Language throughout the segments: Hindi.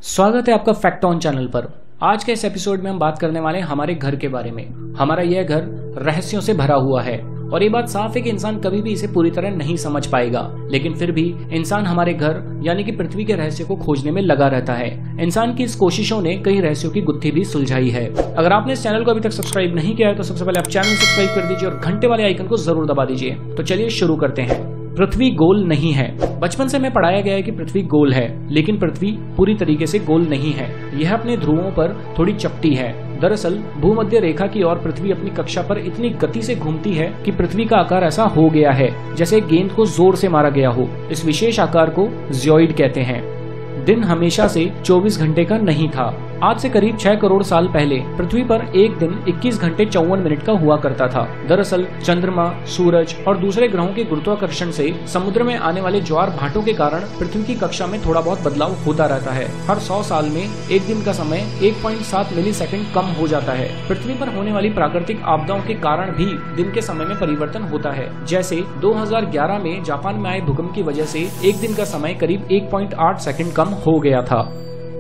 स्वागत है आपका फैक्ट ऑन चैनल पर। आज के इस एपिसोड में हम बात करने वाले हैं हमारे घर के बारे में। हमारा यह घर रहस्यों से भरा हुआ है और ये बात साफ है कि इंसान कभी भी इसे पूरी तरह नहीं समझ पाएगा, लेकिन फिर भी इंसान हमारे घर यानी कि पृथ्वी के रहस्य को खोजने में लगा रहता है। इंसान की इस कोशिशों ने कई रहस्यों की गुत्थी भी सुलझाई है। अगर आपने इस चैनल को अभी तक सब्सक्राइब नहीं किया है तो सबसे पहले आप चैनल सब्सक्राइब कर दीजिए और घंटे वाले आइकन को जरूर दबा दीजिए। तो चलिए शुरू करते हैं। पृथ्वी गोल नहीं है। बचपन से हमें पढ़ाया गया है कि पृथ्वी गोल है, लेकिन पृथ्वी पूरी तरीके से गोल नहीं है। यह अपने ध्रुवों पर थोड़ी चपटी है। दरअसल भूमध्य रेखा की ओर पृथ्वी अपनी कक्षा पर इतनी गति से घूमती है कि पृथ्वी का आकार ऐसा हो गया है जैसे गेंद को जोर से मारा गया हो। इस विशेष आकार को जियोइड कहते हैं। दिन हमेशा से 24 घंटे का नहीं था। आज से करीब 6 करोड़ साल पहले पृथ्वी पर एक दिन 21 घंटे 54 मिनट का हुआ करता था। दरअसल चंद्रमा, सूरज और दूसरे ग्रहों के गुरुत्वाकर्षण से समुद्र में आने वाले ज्वार भाटों के कारण पृथ्वी की कक्षा में थोड़ा बहुत बदलाव होता रहता है। हर 100 साल में एक दिन का समय 1.7 मिलीसेकंड कम हो जाता है। पृथ्वी पर होने वाली प्राकृतिक आपदाओं के कारण भी दिन के समय में परिवर्तन होता है। जैसे 2011 में जापान में आए भूकंप की वजह से एक दिन का समय करीब 1.8 सेकंड कम हो गया था।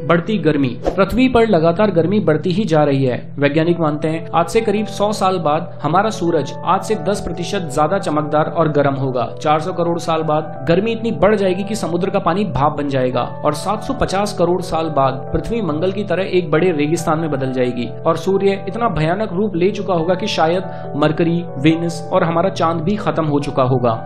बढ़ती गर्मी। पृथ्वी पर लगातार गर्मी बढ़ती ही जा रही है। वैज्ञानिक मानते हैं आज से करीब 100 साल बाद हमारा सूरज आज से 10% ज्यादा चमकदार और गर्म होगा। 400 करोड़ साल बाद गर्मी इतनी बढ़ जाएगी कि समुद्र का पानी भाप बन जाएगा और 750 करोड़ साल बाद पृथ्वी मंगल की तरह एक बड़े रेगिस्तान में बदल जाएगी और सूर्य इतना भयानक रूप ले चुका होगा कि शायद मरकरी, वेनस और हमारा चांद भी खत्म हो चुका होगा।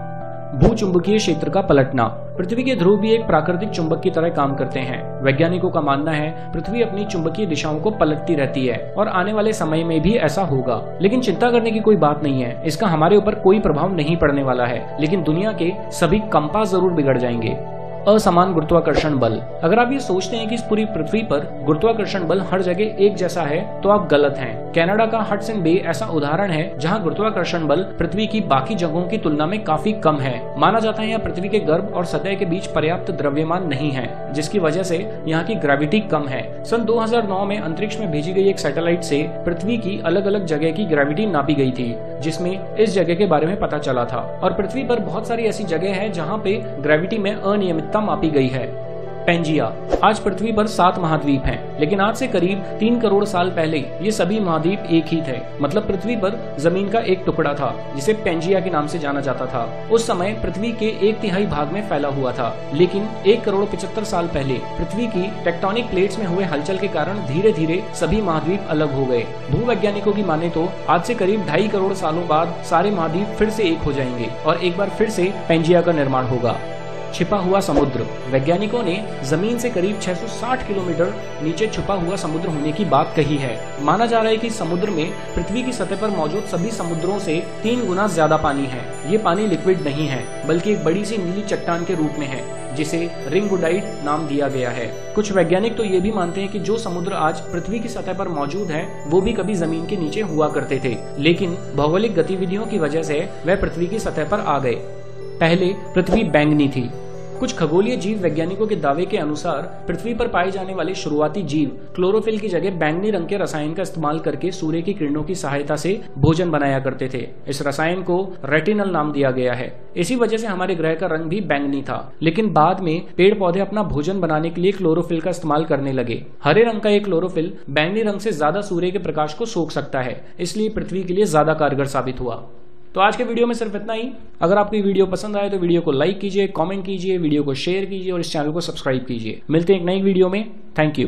भूचुंबकीय क्षेत्र का पलटना। पृथ्वी के ध्रुव भी एक प्राकृतिक चुंबक की तरह काम करते हैं। वैज्ञानिकों का मानना है पृथ्वी अपनी चुंबकीय दिशाओं को पलटती रहती है और आने वाले समय में भी ऐसा होगा। लेकिन चिंता करने की कोई बात नहीं है, इसका हमारे ऊपर कोई प्रभाव नहीं पड़ने वाला है, लेकिन दुनिया के सभी कंपास जरूर बिगड़ जाएंगे। असमान गुरुत्वाकर्षण बल। अगर आप ये सोचते हैं कि इस पूरी पृथ्वी पर गुरुत्वाकर्षण बल हर जगह एक जैसा है तो आप गलत हैं। कनाडा का हडसन बे ऐसा उदाहरण है जहां गुरुत्वाकर्षण बल पृथ्वी की बाकी जगहों की तुलना में काफी कम है। माना जाता है यहाँ पृथ्वी के गर्भ और सतह के बीच पर्याप्त द्रव्यमान नहीं है, जिसकी वजह से यहाँ की ग्रेविटी कम है। सन 2009 में अंतरिक्ष में भेजी गई एक सैटेलाइट से पृथ्वी की अलग अलग जगह की ग्रेविटी नापी गई थी, जिसमें इस जगह के बारे में पता चला था। और पृथ्वी पर बहुत सारी ऐसी जगह है जहाँ पे ग्रेविटी में अनियमितता मापी गई है। पेंजिया। आज पृथ्वी पर 7 महाद्वीप हैं, लेकिन आज से करीब 3 करोड़ साल पहले ये सभी महाद्वीप एक ही थे। मतलब पृथ्वी पर जमीन का एक टुकड़ा था जिसे पेंजिया के नाम से जाना जाता था। उस समय पृथ्वी के 1/3 भाग में फैला हुआ था, लेकिन 1 करोड़ 75 साल पहले पृथ्वी की टेक्टोनिक प्लेट्स में हुए हलचल के कारण धीरे धीरे सभी महाद्वीप अलग हो गए। भूवैज्ञानिकों की माने तो आज से करीब 2.5 करोड़ सालों बाद सारे महाद्वीप फिर से एक हो जाएंगे और एक बार फिर से पेंजिया का निर्माण होगा। छिपा हुआ समुद्र। वैज्ञानिकों ने जमीन से करीब 660 किलोमीटर नीचे छुपा हुआ समुद्र होने की बात कही है। माना जा रहा है कि समुद्र में पृथ्वी की सतह पर मौजूद सभी समुद्रों से 3 गुना ज्यादा पानी है। ये पानी लिक्विड नहीं है, बल्कि एक बड़ी सी नीली चट्टान के रूप में है, जिसे रिंगवुडाइट नाम दिया गया है। कुछ वैज्ञानिक तो ये भी मानते हैं कि जो समुद्र आज पृथ्वी की सतह पर मौजूद है वो भी कभी जमीन के नीचे हुआ करते थे, लेकिन भौगोलिक गतिविधियों की वजह से वह पृथ्वी की सतह पर आ गए। पहले पृथ्वी बैंगनी थी। कुछ खगोलीय जीव वैज्ञानिकों के दावे के अनुसार पृथ्वी पर पाए जाने वाले शुरुआती जीव क्लोरोफिल की जगह बैंगनी रंग के रसायन का इस्तेमाल करके सूर्य की किरणों की सहायता से भोजन बनाया करते थे। इस रसायन को रेटिनल नाम दिया गया है। इसी वजह से हमारे ग्रह का रंग भी बैंगनी था, लेकिन बाद में पेड़ पौधे अपना भोजन बनाने के लिए क्लोरोफिल का इस्तेमाल करने लगे। हरे रंग का ये क्लोरोफिल बैंगनी रंग से ज्यादा सूर्य के प्रकाश को सोख सकता है, इसलिए पृथ्वी के लिए ज्यादा कारगर साबित हुआ। तो आज के वीडियो में सिर्फ इतना ही। अगर आपको ये वीडियो पसंद आए तो वीडियो को लाइक कीजिए, कमेंट कीजिए, वीडियो को शेयर कीजिए और इस चैनल को सब्सक्राइब कीजिए। मिलते हैं एक नई वीडियो में। Thank you.